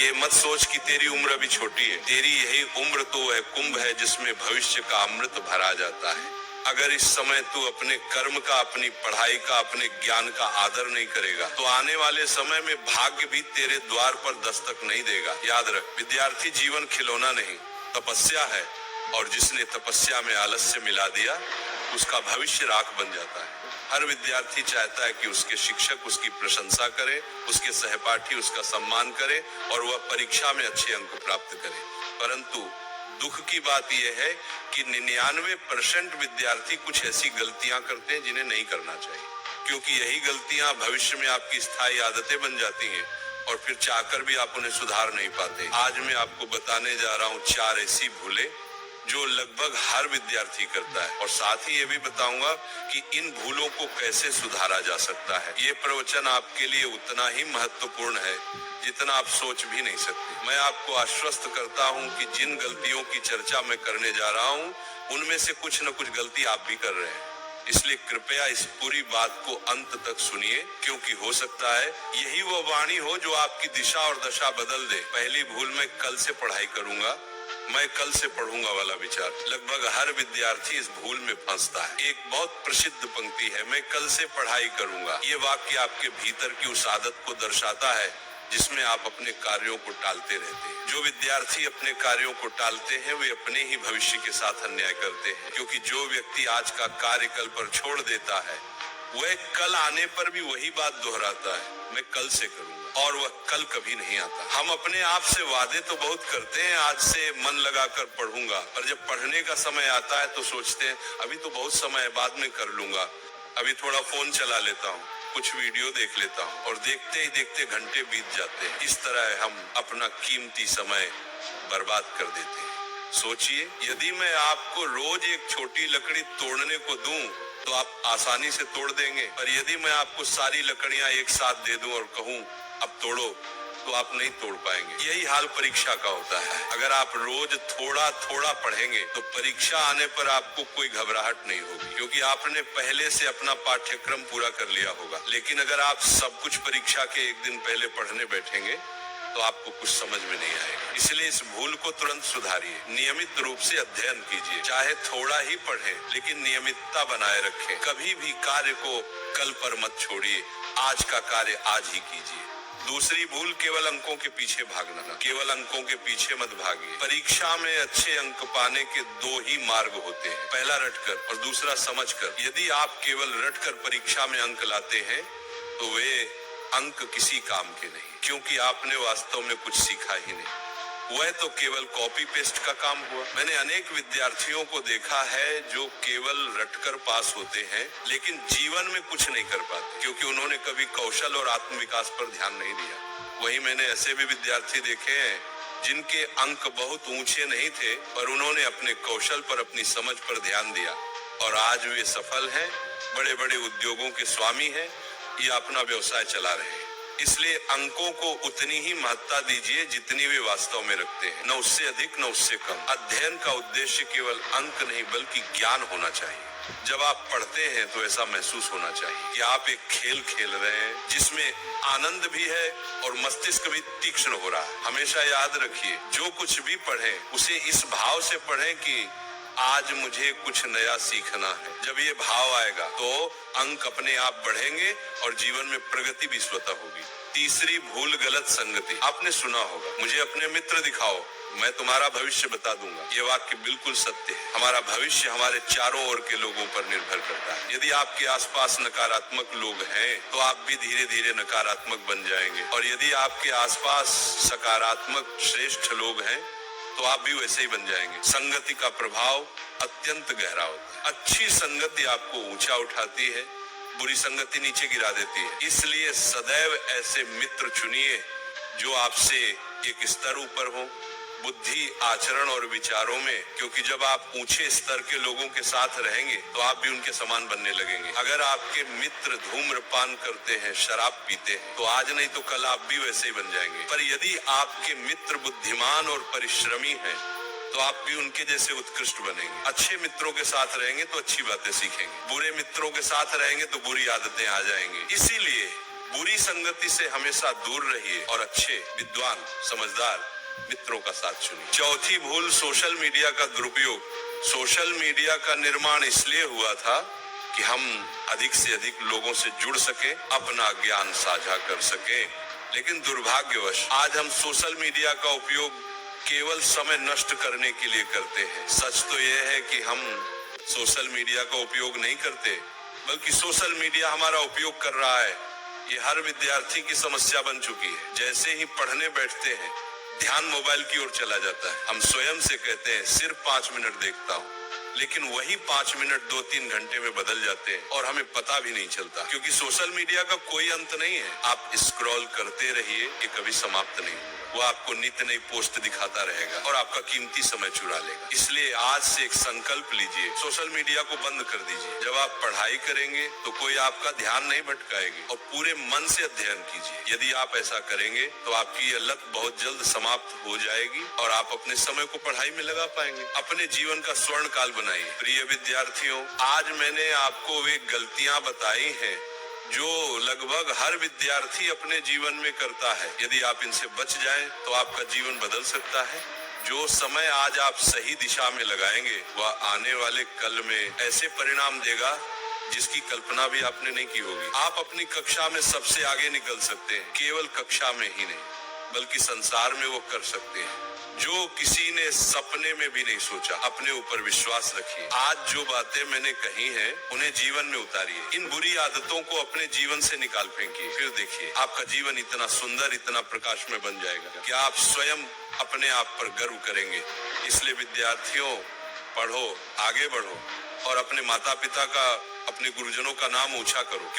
ये मत सोच कि तेरी उम्र अभी छोटी है। तेरी यही उम्र तो वह कुंभ है जिसमें भविष्य का अमृत भरा जाता है। अगर इस समय तू अपने कर्म का, अपनी पढ़ाई का, अपने ज्ञान का आदर नहीं करेगा तो आने वाले समय में भाग्य भी तेरे द्वार पर दस्तक नहीं देगा। याद रख, विद्यार्थी जीवन खिलौना नहीं, तपस्या है, और जिसने तपस्या में आलस्य मिला दिया उसका भविष्य राख बन जाता है। हर विद्यार्थी चाहता है कि उसके शिक्षक उसकी प्रशंसा करे, उसके सहपाठी उसका सम्मान करे और वह परीक्षा में अच्छे अंक प्राप्त करे। परंतु दुख की बात यह है कि 99% विद्यार्थी कुछ ऐसी गलतियां करते हैं जिन्हें नहीं करना चाहिए, क्योंकि यही गलतियां भविष्य में आपकी स्थायी आदतें बन जाती हैं और फिर चाहकर भी आप उन्हें सुधार नहीं पाते। आज मैं आपको बताने जा रहा हूं 4 ऐसी भूलें जो लगभग हर विद्यार्थी करता है, और साथ ही ये भी बताऊंगा कि इन भूलों को कैसे सुधारा जा सकता है। ये प्रवचन आपके लिए उतना ही महत्वपूर्ण है जितना आप सोच भी नहीं सकते। मैं आपको आश्वस्त करता हूं कि जिन गलतियों की चर्चा मैं करने जा रहा हूं उनमें से कुछ न कुछ गलती आप भी कर रहे हैं। इसलिए कृपया इस पूरी बात को अंत तक सुनिए, क्योंकि हो सकता है यही वो वाणी हो जो आपकी दिशा और दशा बदल दे। पहली भूल, मैं कल से पढ़ाई करूंगा, मैं कल से पढ़ूंगा वाला विचार। लगभग हर विद्यार्थी इस भूल में फंसता है। एक बहुत प्रसिद्ध पंक्ति है, मैं कल से पढ़ाई करूंगा। ये वाक्य आपके भीतर की उस आदत को दर्शाता है जिसमें आप अपने कार्यों को टालते रहते हैं। जो विद्यार्थी अपने कार्यों को टालते हैं वे अपने ही भविष्य के साथ अन्याय करते हैं, क्योंकि जो व्यक्ति आज का कार्य कल पर छोड़ देता है वह कल आने पर भी वही बात दोहराता है, मैं कल से करूंगा, और वह कल कभी नहीं आता। हम अपने आप से वादे तो बहुत करते हैं, आज से मन लगाकर पढ़ूंगा, पर जब पढ़ने का समय आता है तो सोचते हैं अभी तो बहुत समय है, बाद में कर लूंगा, अभी थोड़ा फोन चला लेता हूँ, कुछ वीडियो देख लेता हूँ, और देखते ही देखते घंटे बीत जाते हैं। इस तरह हम अपना कीमती समय बर्बाद कर देते हैं। सोचिए, यदि मैं आपको रोज एक छोटी लकड़ी तोड़ने को दूं तो आप आसानी से तोड़ देंगे, पर यदि मैं आपको सारी लकड़ियां एक साथ दे दूं और कहूं अब तोड़ो तो आप नहीं तोड़ पाएंगे। यही हाल परीक्षा का होता है। अगर आप रोज थोड़ा थोड़ा पढ़ेंगे तो परीक्षा आने पर आपको कोई घबराहट नहीं होगी, क्योंकि आपने पहले से अपना पाठ्यक्रम पूरा कर लिया होगा। लेकिन अगर आप सब कुछ परीक्षा के एक दिन पहले पढ़ने बैठेंगे तो आपको कुछ समझ में नहीं आएगा। इसलिए इस भूल को तुरंत सुधारिए। नियमित रूप से अध्ययन कीजिए, चाहे थोड़ा ही पढ़ें, लेकिन नियमितता बनाए रखें। कभी भी कार्य को कल पर मत छोड़िए, आज का कार्य आज ही कीजिए। दूसरी भूल, केवल अंकों के पीछे भागना। केवल अंकों के पीछे मत भागिए। परीक्षा में अच्छे अंक पाने के 2 ही मार्ग होते हैं, पहला रटकर और दूसरा समझकर। यदि आप केवल रटकर परीक्षा में अंक लाते हैं तो वे अंक किसी काम के नहीं, क्योंकि आपने वास्तव में कुछ सीखा ही नहीं। वह तो केवल कॉपी पेस्ट का काम हुआ। मैंने अनेक विद्यार्थियों को देखा है जो केवल रटकर पास होते हैं लेकिन जीवन में कुछ नहीं कर पाते, क्योंकि उन्होंने कभी कौशल और आत्मविकास पर ध्यान नहीं दिया। वहीं मैंने ऐसे भी विद्यार्थी देखे हैं जिनके अंक बहुत ऊंचे नहीं थे, पर उन्होंने अपने कौशल पर, अपनी समझ पर ध्यान दिया और आज वे सफल हैं, बड़े बड़े उद्योगों के स्वामी हैं या अपना व्यवसाय चला रहे हैं। इसलिए अंकों को उतनी ही महत्ता दीजिए जितनी वे वास्तव में रखते हैं, न उससे अधिक न उससे कम। अध्ययन का उद्देश्य केवल अंक नहीं बल्कि ज्ञान होना चाहिए। जब आप पढ़ते हैं तो ऐसा महसूस होना चाहिए कि आप एक खेल खेल रहे हैं जिसमें आनंद भी है और मस्तिष्क भी तीक्ष्ण हो रहा है। हमेशा याद रखिए, जो कुछ भी पढ़ें उसे इस भाव से पढ़ें कि आज मुझे कुछ नया सीखना है। जब ये भाव आएगा तो अंक अपने आप बढ़ेंगे और जीवन में प्रगति भी स्वतः होगी। तीसरी भूल, गलत संगति। आपने सुना होगा, मुझे अपने मित्र दिखाओ, मैं तुम्हारा भविष्य बता दूंगा। ये वाक्य बिल्कुल सत्य है। हमारा भविष्य हमारे चारों ओर के लोगों पर निर्भर करता है। यदि आपके आसपास नकारात्मक लोग हैं तो आप भी धीरे धीरे नकारात्मक बन जाएंगे, और यदि आपके आसपास सकारात्मक श्रेष्ठ लोग हैं तो आप भी वैसे ही बन जाएंगे। संगति का प्रभाव अत्यंत गहरा होता है। अच्छी संगति आपको ऊंचा उठाती है, बुरी संगति नीचे गिरा देती है। इसलिए सदैव ऐसे मित्र चुनिए जो आपसे एक स्तर ऊपर हो, बुद्धि, आचरण और विचारों में, क्योंकि जब आप ऊंचे स्तर के लोगों के साथ रहेंगे तो आप भी उनके समान बनने लगेंगे। अगर आपके मित्र धूम्रपान करते हैं, शराब पीते हैं, तो आज नहीं तो कल आप भी वैसे ही बन जाएंगे। पर यदि आपके मित्र बुद्धिमान और परिश्रमी हैं तो आप भी उनके जैसे उत्कृष्ट बनेंगे। अच्छे मित्रों के साथ रहेंगे तो अच्छी बातें सीखेंगे, बुरे मित्रों के साथ रहेंगे तो बुरी आदतें आ जाएंगी। इसीलिए बुरी संगति से हमेशा दूर रहिए और अच्छे, विद्वान, समझदार मित्रों का साथ चुनिए। चौथी भूल, सोशल मीडिया का दुरुपयोग। सोशल मीडिया का निर्माण इसलिए हुआ था कि हम अधिक से अधिक लोगों से जुड़ सके, अपना ज्ञान साझा कर सके, लेकिन दुर्भाग्यवश आज हम सोशल मीडिया का उपयोग केवल समय नष्ट करने के लिए करते हैं। सच तो यह है कि हम सोशल मीडिया का उपयोग नहीं करते, बल्कि सोशल मीडिया हमारा उपयोग कर रहा है। ये हर विद्यार्थी की समस्या बन चुकी है। जैसे ही पढ़ने बैठते हैं, ध्यान मोबाइल की ओर चला जाता है। हम स्वयं से कहते हैं सिर्फ 5 मिनट देखता हूँ, लेकिन वही 5 मिनट 2-3 घंटे में बदल जाते हैं और हमें पता भी नहीं चलता, क्योंकि सोशल मीडिया का कोई अंत नहीं है। आप स्क्रॉल करते रहिए, ये कभी समाप्त नहीं होगा। वो आपको नित्य नई पोस्ट दिखाता रहेगा और आपका कीमती समय चुरा लेगा। इसलिए आज से एक संकल्प लीजिए, सोशल मीडिया को बंद कर दीजिए। जब आप पढ़ाई करेंगे तो कोई आपका ध्यान नहीं भटकाएगी और पूरे मन से अध्ययन कीजिए। यदि आप ऐसा करेंगे तो आपकी यह लत बहुत जल्द समाप्त हो जाएगी और आप अपने समय को पढ़ाई में लगा पाएंगे। अपने जीवन का स्वर्ण काल बनाइए। प्रिय विद्यार्थियों, आज मैंने आपको वे गलतियां बताई हैं जो लगभग हर विद्यार्थी अपने जीवन में करता है। यदि आप इनसे बच जाएं तो आपका जीवन बदल सकता है। जो समय आज आप सही दिशा में लगाएंगे, वह आने वाले कल में ऐसे परिणाम देगा जिसकी कल्पना भी आपने नहीं की होगी। आप अपनी कक्षा में सबसे आगे निकल सकते हैं, केवल कक्षा में ही नहीं बल्कि संसार में वो कर सकते हैं जो किसी ने सपने में भी नहीं सोचा। अपने ऊपर विश्वास रखिए। आज जो बातें मैंने कही हैं, उन्हें जीवन में उतारिए। इन बुरी आदतों को अपने जीवन से निकाल फेंकिए, फिर देखिए आपका जीवन इतना सुंदर, इतना प्रकाशमय बन जाएगा कि आप स्वयं अपने आप पर गर्व करेंगे। इसलिए विद्यार्थियों, पढ़ो, आगे बढ़ो और अपने माता पिता का, अपने गुरुजनों का नाम ऊंचा करो।